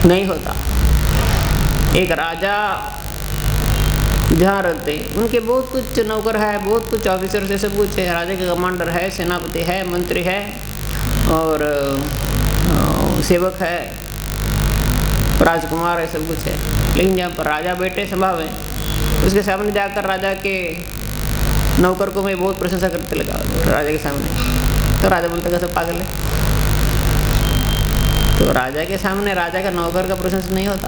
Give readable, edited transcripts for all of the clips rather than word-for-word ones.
नहीं होता। एक राजा जहाँ रहते उनके बहुत कुछ नौकर है, बहुत कुछ ऑफिसर से सब कुछ है, राजा का कमांडर है, सेनापति है, मंत्री है और सेवक है, राजकुमार है, सब कुछ है। लेकिन जहाँ पर राजा बैठे संभावे उसके सामने जाकर राजा के नौकर को मैं बहुत प्रशंसा करते लगा राजा के सामने, तो राजा बोलता कैसे पागल है। तो राजा के सामने राजा का नौकर का प्रशंसा नहीं होता।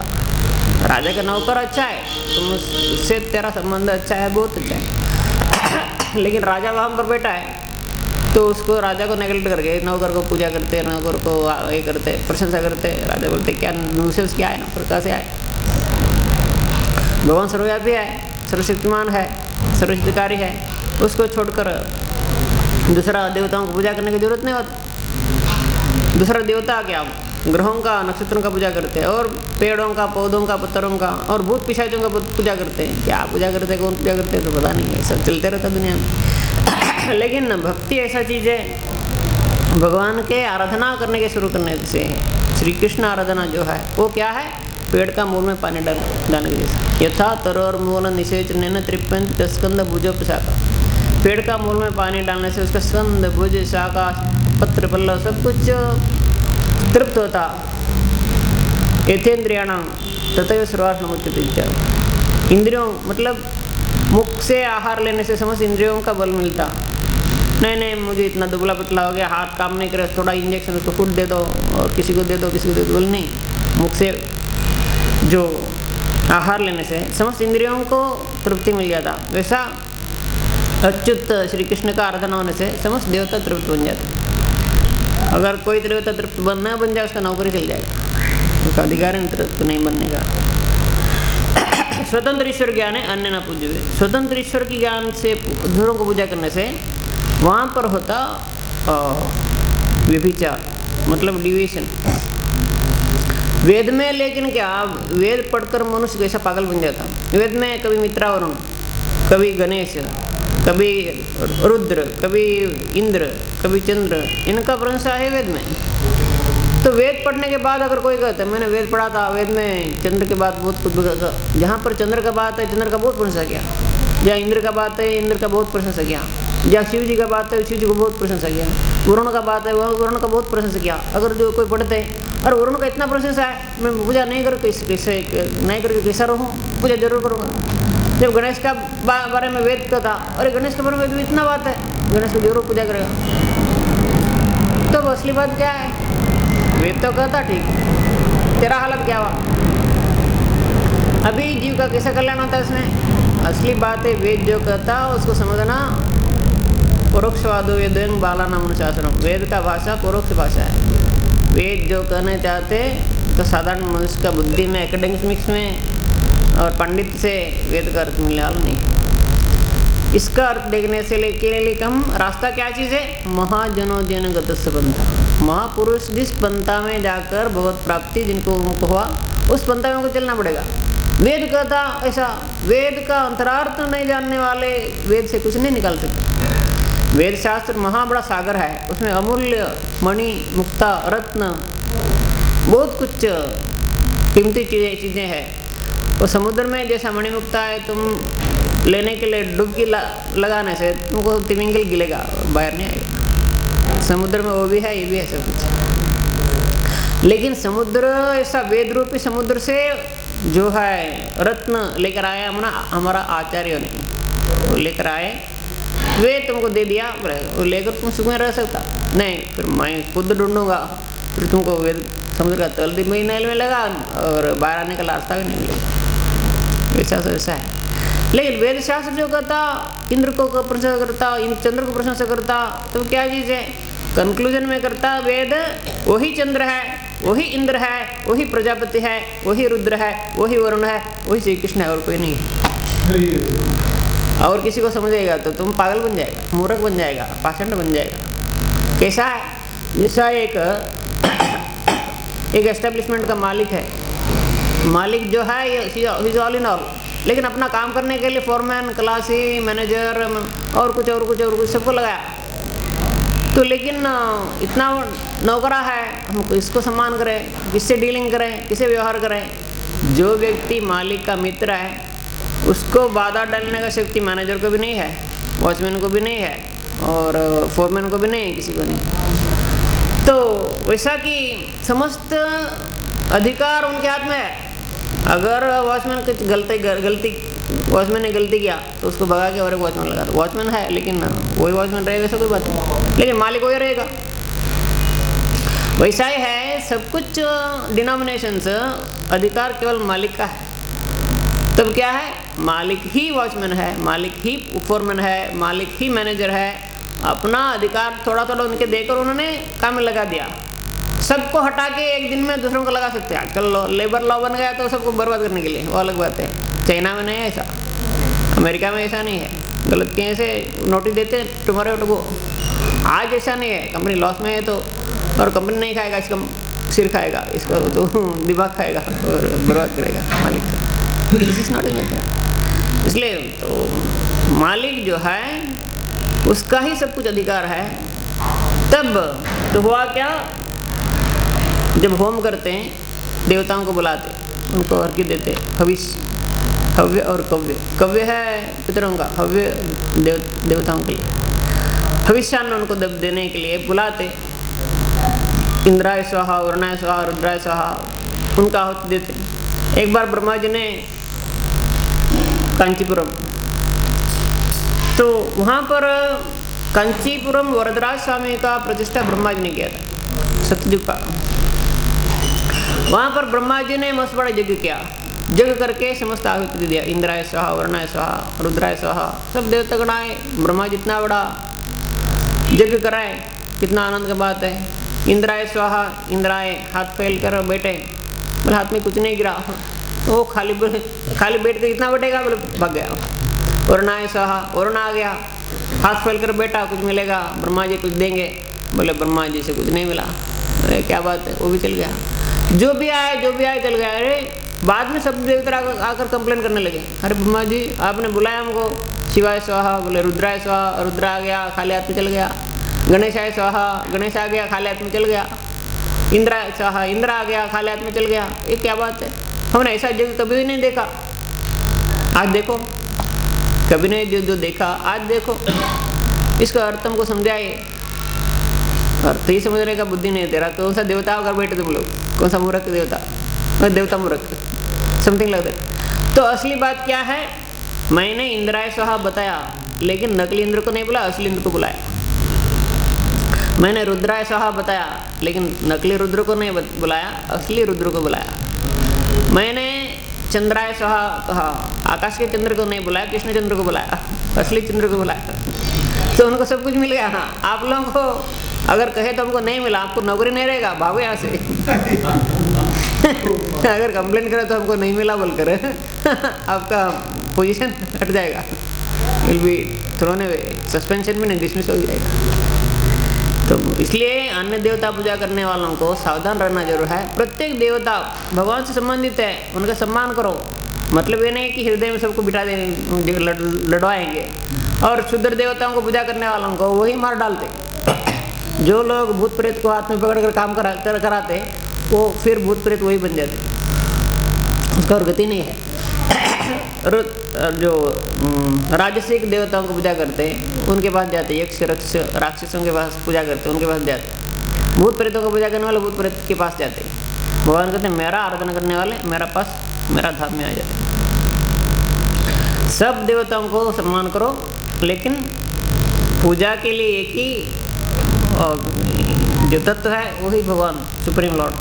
राजा का नौकर अच्छा है, तुम उससे तेरा संबंध अच्छा है, बहुत अच्छा है। लेकिन राजा वहाँ पर बैठा है तो उसको राजा को नेगलेक्ट करके नौकर को पूजा करते, नौकर को ये करते, प्रशंसा करते। राजा बोलते क्या न्यूसेंस क्या है, नौकर कहाँ से आए। भगवान सर्वव्यापी है, सर्वशक्तिमान है, सर्वशक्तिकारी है, उसको छोड़कर दूसरा देवताओं को पूजा करने की जरूरत नहीं होती। दूसरा देवता क्या, ग्रहों का, नक्षत्रों का पूजा करते हैं और पेड़ों का, पौधों का, पत्थरों का और भूत पिशाचों का पूजा करते हैं। क्या पूजा करते हैं, कौन पूजा करते हैं तो पता नहीं है, सब चलते रहता दुनिया में। लेकिन भक्ति ऐसा चीज़ है, भगवान के आराधना करने के शुरू करने से श्री कृष्ण आराधना जो है वो क्या है, पेड़ का मूल में पानी डालने के जैसा। यथा तरोर मूल निषेचन त्रिपंत स्कंद भुजोप शाखा, पेड़ का मूल में पानी डालने से उसका स्कंद, भुज, शाखा, पत्र, पल्लव सब कुछ तृप्त होता। यथेन्द्रियाणाम तथैव सर्वार्थमुच्यते, इंद्रियों मतलब मुख से आहार लेने से समस्त इंद्रियों का बल मिलता। नहीं मुझे इतना दुबला पतला हो गया, हाथ काम नहीं करे, थोड़ा इंजेक्शन उसको फूट दे दो और किसी को दे दो, किसी को दे दो, बोल नहीं। मुख से जो आहार लेने से समस्त इंद्रियों को तृप्ति मिल जाता। वैसा अच्युत श्री कृष्ण का आराधना होने से समस्त देवता तृप्त बन जाता। अगर कोई देवता तृप्त न बन जाए उसका नौकरी चल जाएगा, उसका अधिकार है तृप्त नहीं बनने का। स्वतंत्र ईश्वर ज्ञान है, अन्य न पूज्य। स्वतंत्र ईश्वर की ज्ञान से दूसरों को पूजा करने से वहाँ पर होता व्यभिचार, मतलब डिविएशन वेद में। लेकिन क्या वेद पढ़कर मनुष्य कैसा पागल बन जाता। वेद में कभी मित्रावरुण, कभी गणेश, कभी रुद्र, कभी इंद्र, कभी चंद्र, इनका प्रशंसा है वेद में। तो वेद पढ़ने के बाद अगर कोई कहता है मैंने वेद पढ़ा था, वेद में चंद्र के बाद बहुत कुछ, जहाँ पर चंद्र का बात है चंद्र का बहुत प्रशंसा किया, जहाँ इंद्र का बात है इंद्र का बहुत प्रशंसा किया, जहाँ शिव जी का बात है शिव जी को बहुत प्रशंसा किया, वरुण का बात है वरुण का बहुत प्रशंसा किया। अगर जो कोई पढ़ते हैं और वरुण का इतना प्रशंसा है, मैं पूजा नहीं कर कैसे नहीं करके कैसा रहूँ, पूजा जरूर करूँगा। जब गणेश का बारे में वेद का था, अरे गणेश के बारे में वेद इतना बात है, गणेश को जरूर पूजा करेगा। तो असली बात क्या है, वेद तो कहता ठीक, तेरा हालत क्या हुआ। अभी जीव का कैसा कल्याण होता है इसमें, असली बात है वेद जो कहता उसको समझना। परोक्षवादो वेदों बाला नाम अनुशासनम, वेद का भाषा परोक्ष भाषा है। वेद जो कहना चाहते तो साधारण मनुष्य का बुद्धि में, एकेडमिक्स में और पंडित से वेद का अर्थ मिलने वाला नहीं। इसका अर्थ देखने से लेके हम रास्ता क्या चीज़ है, महाजनोजन गतस्य पंथा, महापुरुष जिस पंथा में जाकर भगवत प्राप्ति जिनको उनको हुआ उस पंथा में उनको चलना पड़ेगा। वेद कहता ऐसा, वेद का अंतरार्थ नहीं जानने वाले वेद से कुछ नहीं निकाल सकते। वेद शास्त्र महा बड़ा सागर है, उसमें अमूल्य मणि, मुक्ता, रत्न, बहुत कुछ कीमती चीज़ें हैं। वो समुद्र में जैसा मणि मुक्ता है, तुम लेने के लिए डुबकी लगाने से तुमको तिमिंगल गिलेगा, बाहर नहीं आएगा। समुद्र में वो भी है, ये भी है, सब कुछ। लेकिन समुद्र ऐसा वेद रूपी समुद्र से जो है रत्न लेकर आया हमारा आचार्य ने, वो लेकर आए, वे तुमको दे दिया, वो लेकर तुम सुख में रह सकता नहीं। फिर मैं खुद ढूंढूंगा, फिर तुमको वेद समुद्र का तल महीने में लगा और बाहर आने का रास्ता भी नहीं मिलेगा। वैसा वैसा है। लेकिन वेद शास्त्र जो कहता इंद्र को प्रशंसा करता, चंद्र को प्रशंसा करता, तो क्या चीज़ है, कंक्लूजन में करता वेद वही चंद्र है, वही इंद्र है, वही प्रजापति है, वही रुद्र है, वही वरुण है, वही श्री कृष्ण है, और कोई नहीं है। और किसी को समझेगा तो तुम पागल बन जाएगा, मूर्ख बन जाएगा, पाषंड बन जाएगा। कैसा है, जैसा एक एस्टेब्लिशमेंट का मालिक है, मालिक जो है इज ऑल इन ऑल, लेकिन अपना काम करने के लिए फॉरमैन, क्लासी, मैनेजर और कुछ सबको लगाया। तो लेकिन इतना नौकरा है, हम किसको सम्मान करें, किससे डीलिंग करें, किसे व्यवहार करें। जो व्यक्ति मालिक का मित्र है उसको बाधा डालने का शक्ति मैनेजर को भी नहीं है, वॉचमैन को भी नहीं है, और फोरमैन को भी नहीं, किसी को नहीं। तो वैसा कि समस्त अधिकार उनके हाथ में है। अगर वॉचमैन कुछ गलती वॉचमैन ने गलती किया तो उसको भगा के और एक वॉचमैन लगा दो। वॉचमैन है लेकिन वही वॉचमैन रहेगा, ऐसा कोई बात नहीं, लेकिन मालिक वही रहेगा। वैसा ही है सब कुछ डिनोमिनेशंस, अधिकार केवल मालिक का है। तब क्या है, मालिक ही वॉचमैन है, मालिक ही फोरमैन है, मालिक ही मैनेजर है। अपना अधिकार थोड़ा थोड़ा उनके देकर उन्होंने काम में लगा दिया। सबको हटा के एक दिन में दूसरों को लगा सकते हैं। आजकल लेबर लॉ बन गया तो सबको बर्बाद करने के लिए, वो अलग बात है। चाइना में नहीं है ऐसा, अमेरिका में ऐसा नहीं है। गलत किए से नोटिस देते टुमारो टू गो। आज ऐसा नहीं है, कंपनी लॉस में है तो, और कंपनी नहीं खाएगा, इसका सिर खाएगा, इसका तो दिमाग खाएगा और बर्बाद करेगा मालिक का। This is not it. इसलिए तो मालिक जो है उसका ही सब कुछ अधिकार है। तब तो हुआ क्या, जब होम करते हैं देवताओं को बुलाते, उनको अर्घ्य देते, हव्य और कव्य। कव्य है पितरों का, हव्य देवताओं के लिए। हविष्यान्न उनको देने के लिए बुलाते। इंद्राय स्वाहा, वरुणाय स्वाहा, रुद्राय स्वाहा, उनका आहुति देते। एक बार ब्रह्मा जी ने कांचीपुरम, तो वहाँ पर कांचीपुरम वरदराज स्वामी का प्रतिष्ठा ब्रह्मा जी ने किया था, सतयुग का। वहाँ पर ब्रह्मा जी ने मस्त बड़ा यज्ञ किया। यज्ञ करके समस्त आहुति दिया। इंद्राय स्वाहा, वरुणाय स्वाहा, रुद्राय स्वाहा, सब देवता गण आए। ब्रह्मा जी इतना बड़ा यज्ञ कराए, कितना आनंद की बात है। इंद्राय स्वाहा, इंद्राय हाथ फैल कर बैठे, बोले हाथ में कुछ नहीं गिरा, वो खाली बैठ के इतना बैठेगा, बोले भाग गया। वरुणाय स्वाहा, वरुण आ गया, हाथ फैल कर बैठा, कुछ मिलेगा, ब्रह्मा जी कुछ देंगे, बोले ब्रह्मा जी से कुछ नहीं मिला। अरे क्या बात है, वो भी चल गया। जो भी आए चल गया। अरे बाद में सब देवता आकर कंप्लेन करने लगे, अरे ब्रह्मा जी आपने बुलाया हमको, शिवाय स्वाहा, बोले रुद्राय स्वाहा, रुद्र आ गया, खाली हाथ में चल गया। गणेशाय स्वाहा, गणेश आ गया, खाली हाथ में चल गया। इंद्राय स्वाहा, इंद्र आ गया, खाली हाथ में चल गया। ये क्या बात है, हमने ऐसा जग कभी भी नहीं देखा। आज देखो, कभी नहीं जो देखा आज देखो। इसका अर्थ हमको समझाइए। अर्थ ही समझने का बुद्धि नहीं तेरा। कौन सा देवता अगर बैठे तुम लोग, कौन सा मूर्ख देवता, देवता मूर्ख, समथिंग लग दैट। तो असली बात क्या है, मैंने इंद्राय स्वाहा बताया, लेकिन नकली इंद्र को नहीं बुलाया, असली इंद्र को बुलाया। मैंने रुद्राय स्वाहा बताया, लेकिन नकली रुद्र को नहीं बुलाया, असली रुद्र को बुलाया। मैंने चंद्राय स्वाहा कहा, आकाश के चंद्र को नहीं बुलाया, कृष्ण चंद्र को बुलाया, असली चंद्र को बुलाया। तो उनको सब कुछ मिल गया। हाँ, आप लोगों को अगर कहे तो हमको नहीं मिला, आपको नौकरी नहीं रहेगा, भागो यहाँ से। अगर कंप्लेन करे तो हमको नहीं मिला बोलकर आपका पोजीशन हट जाएगा, will be thrown away, suspension में नहीं, डिसमिस हो जाएगा। तो इसलिए अन्य देवता पूजा करने वालों को सावधान रहना जरूर है। प्रत्येक देवता भगवान से संबंधित है, उनका सम्मान करो। मतलब ये नहीं कि हृदय में सबको बिठा देंगे, लड़वाएंगे। और शुद्र देवताओं को पूजा करने वालों को वही मार डालते। जो लोग भूत प्रेत को हाथ में पकड़ कर काम कराते, वो फिर भूत प्रेत वही बन जाते, उसका और गति नहीं है। जो राजसिक देवताओं को पूजा करते हैं उनके पास जाते, यक्ष राक्षसों के पास पूजा करते, उनके पास जाते। भूत प्रेतों को पूजा करने वाले भूत प्रेत के पास जाते। भगवान कहते हैं मेरा आराधना करने वाले मेरा पास, मेरा धाम में आ जाते। सब देवताओं को सम्मान करो, लेकिन पूजा के लिए एक ही जो तत्व है वही भगवान सुप्रीम लॉर्ड।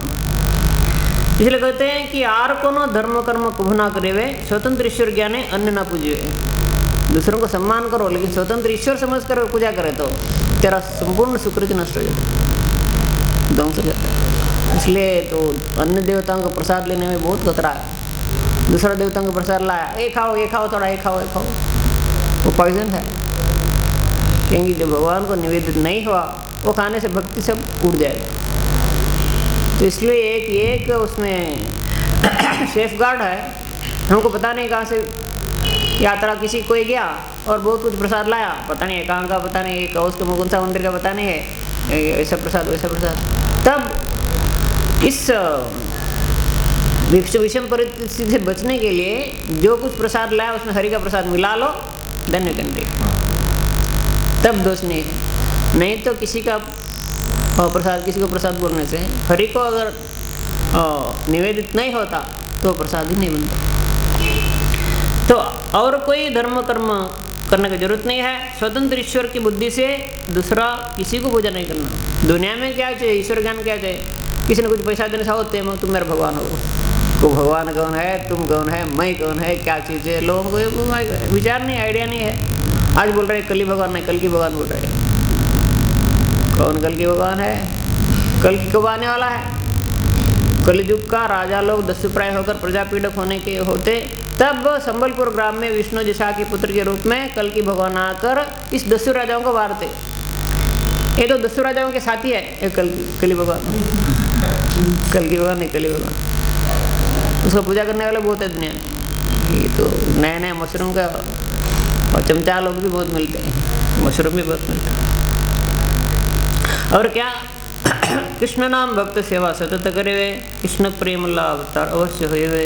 इसलिए कहते हैं कि आर कोनो धर्म कर्म कुभ ना करेवे, स्वतंत्र ईश्वर ज्ञाने अन्य ना पूजे। दूसरों को सम्मान करो, लेकिन स्वतंत्र ईश्वर समझ कर पूजा करे तो तेरा संपूर्ण सुकृति नष्ट हो जाता है, ध्वंस हो जाता है। इसलिए तो अन्य देवताओं को प्रसाद लेने में बहुत खतरा है। दूसरा देवताओं को प्रसाद लाया, ये खाओ थोड़ा, ये खाओ, वो पॉइजन है। क्योंकि जो भगवान को निवेदित नहीं हुआ वो खाने से भक्ति सब उड़ जाएगा। तो इसलिए एक उसमें सेफ गार्ड है। हमको पता नहीं कहाँ से यात्रा किसी कोई गया और बहुत कुछ प्रसाद लाया, पता नहीं एकांत का, पता नहीं कौश के मुकुंद सा मंदिर का पता नहीं है, ऐसा प्रसाद वैसा प्रसाद। तब इस विषम परिस्थिति से बचने के लिए जो कुछ प्रसाद लाया उसमें हरि का प्रसाद मिला लो, देन यू कैन ड्रिंक, तब दोष नहीं है। नहीं तो किसी का प्रसाद, किसी को प्रसाद बोलने से हरि को अगर निवेदित नहीं होता तो प्रसाद ही नहीं बनता। तो और कोई धर्म कर्म करने की जरूरत नहीं है, स्वतंत्र ईश्वर की बुद्धि से दूसरा किसी को पूजा नहीं करना। दुनिया में क्या चाहिए, ईश्वर ज्ञान क्या चाहिए, किसी ने कुछ पैसा देने से होते हैं तुम मेरा भगवान हो, को भगवान कौन है, तुम कौन है, मैं कौन है, क्या चीज़ है, लोगों को विचार नहीं, आइडिया नहीं है। आज बोल रहे कल ही भगवान नहीं, कल की भगवान बोल रहे, कौन कल की भगवान है, कल की कब आने वाला है। कलयुग का राजा लोग दस्युप्राय होकर प्रजापीड़क होने के होते, तब संबलपुर ग्राम में विष्णु जशा के पुत्र के रूप में कल की भगवान आकर इस दस्यु राजाओं को वारते। ये तो दस्यु राजाओं के साथी है, एक कली भगवान, कल की भगवान नहीं, कली भगवान, उसको पूजा करने वाले बहुत है दुनिया में। ये तो नए नए मशरूम का और चमचा लोग भी बहुत मिलते हैं, मशरूम भी बहुत मिलते हैं। और क्या, कृष्ण नाम भक्त सेवा सतत करे वे, कृष्ण प्रेम लाभ अवतार अवश्य हुए वे।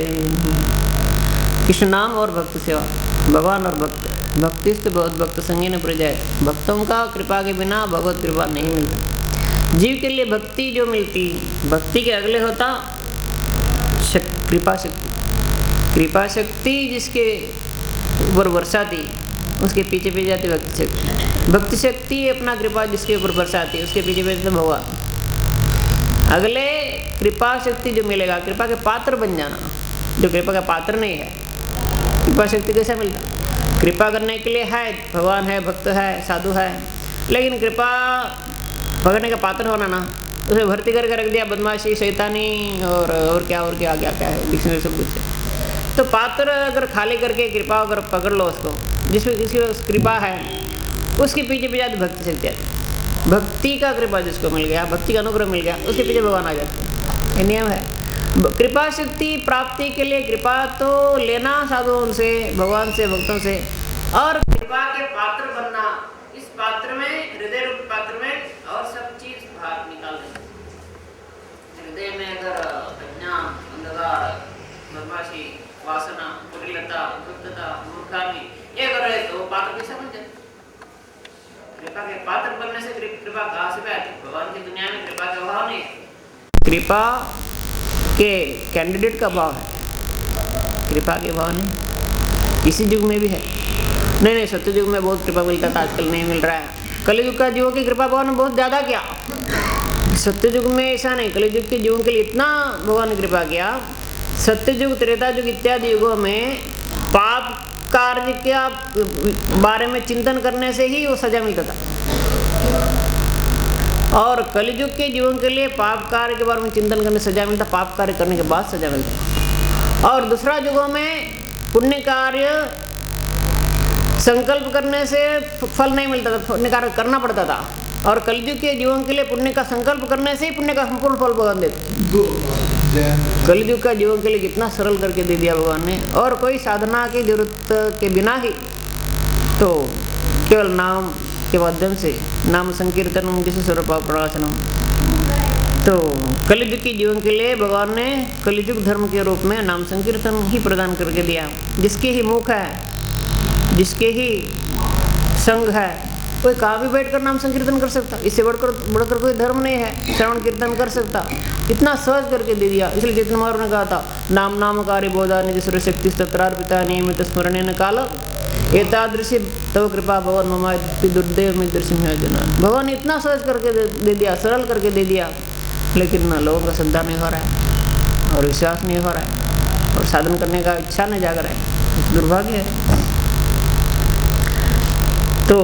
कृष्ण नाम और भक्त सेवा, भगवान और भक्त, भक्ति से बहुत भक्त संगी न प्रजाए, भक्तों का कृपा के बिना भगवत कृपा नहीं मिलती। जीव के लिए भक्ति जो मिलती, भक्ति के अगले होता कृपा शक्ति। कृपा शक्ति जिसके ऊपर बरसाती, उसके पीछे पीछे जाती भक्ति शक्ति। भक्ति शक्ति अपना कृपा जिसके ऊपर बरसाती, उसके पीछे पीछे भगवान। अगले कृपा शक्ति जो मिलेगा, कृपा के पात्र बन जाना। जो कृपा का पात्र नहीं है, कृपा शक्ति कैसे मिलता? कृपा करने के लिए है, भगवान है, भक्त है, साधु है, लेकिन कृपा पकड़ने का पात्र होना ना, उसे भर्ती करके रख दिया बदमाशी, शैतानी और क्या क्या है, डिक्शनरी सब कुछ है। तो पात्र अगर खाली करके कृपा अगर पकड़ लो उसको, जिसमें जिसकी कृपा है, उसके पीछे पीछे आती भक्ति शक्ति आती। भक्ति का कृपा जिसको मिल गया, भक्ति का अनुग्रह मिल गया, उसके पीछे भगवान आ जाते हैं। ये नियम है। कृपा शक्ति प्राप्ति के लिए कृपा तो लेना साधुओं से, भगवान से, भक्तों से, और कृपा के पात्र बनना। इस पात्र में, हृदय रूप पात्र में और सब चीज बाहर निकाल देना। हृदय में अगर अज्ञान, अंधकार, बदमाशी, वासना, कुटिलता, दुष्टता, मूर्खामी ये कर रहे तो पात्र कैसे बन जाए? कृपा के पात्र बनने से कृपा कहाँ से आती? भगवान की दुनिया में कृपा का अभाव नहीं है। कृपा के कैंडिडेट का भाव है, कृपा के भाव नहीं। इसी युग में भी है। नहीं, सत्य युग में बहुत कृपा मिलता था, आजकल नहीं मिल रहा है। कलयुग का जीवों की कृपा भगवान ने बहुत ज़्यादा किया। सत्य युग में ऐसा नहीं, कलयुग के जीवों के लिए इतना भगवान ने कृपा किया। सत्य युग, त्रेता युग इत्यादि युगों में पाप कार्य के बारे में चिंतन करने से ही वो सजा मिलता था, और कलयुग के जीवन के लिए पाप कार्य के बारे में चिंतन करने से सजा मिलता, पाप कार्य करने के बाद सजा मिलता। और दूसरा युगों में पुण्य कार्य संकल्प करने से फल नहीं मिलता था, पुण्य कार्य करना पड़ता था। और कलयुग के जीवन के लिए पुण्य का संकल्प करने से ही पुण्य का संपूर्ण फल भगवान देते। कलयुग का जीवन के लिए कितना सरल करके दे दिया भगवान ने, और कोई साधना की जरूरत के बिना ही, तो केवल नाम के माध्यम से, नाम संकीर्तनम जिसे स्वरूपापराशनम। तो कलयुग के जीवन के लिए भगवान ने कलयुग धर्म के रूप में नाम संकीर्तन ही प्रदान करके दिया। जिसके ही मुख है, जिसके ही संग है, कोई कहाँ भी बैठकर नाम संकीर्तन कर सकता। इससे बढ़कर कोई धर्म नहीं है, श्रवण कीर्तन कर सकता। इतना सहज करके दे दिया। इसलिए चेतन महाप्रभु ने कहा था, नाम नामकारी बोधा निज शक्ति तत्रार्पिता नियमित स्मरण काल एतादृशी तव कृपा भगवान ममा दुर्देव में दृश्य। भगवान ने इतना सहज करके दे दिया, सरल करके दे दिया, लेकिन लोगों का श्रद्धा नहीं हो रहा है और विश्वास नहीं हो रहा है और साधन करने का इच्छा नहीं जाग रहा है। दुर्भाग्य है। तो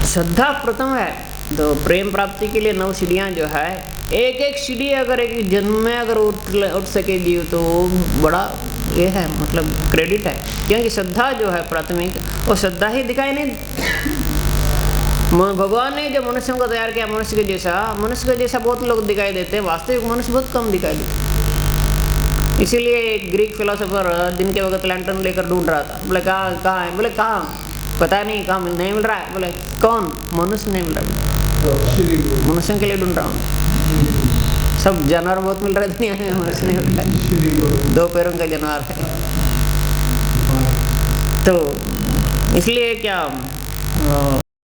श्रद्धा प्रथम है। तो प्रेम प्राप्ति के लिए 9 सीढ़ियाँ जो है, एक एक सीढ़ी अगर एक जन्म में अगर उठ सके जीव, तो बड़ा ये है, मतलब क्रेडिट है। क्योंकि श्रद्धा जो है प्राथमिक, वो श्रद्धा ही दिखाई नहीं। भगवान ने जो मनुष्यों को तैयार किया, मनुष्य के जैसा बहुत लोग दिखाई देते हैं, वास्तविक मनुष्य बहुत कम दिखाई देते। इसीलिए एक ग्रीक फिलोसोफर दिन के वक्त लैंटर्न लेकर ढूंढ रहा था। बोले कहाँ है? बोले कहाँ? पता नहीं कहाँ नहीं मिल रहा है। बोले कौन? मनुष्य नहीं मिल रहा, मनुष्य के लिए ढूंढ रहा हूँ। सब जानवर बहुत मिल रहे दुनिया में, मनुष्य नहीं मिल रहा, 2 पैरों का जानवर है। तो इसलिए क्या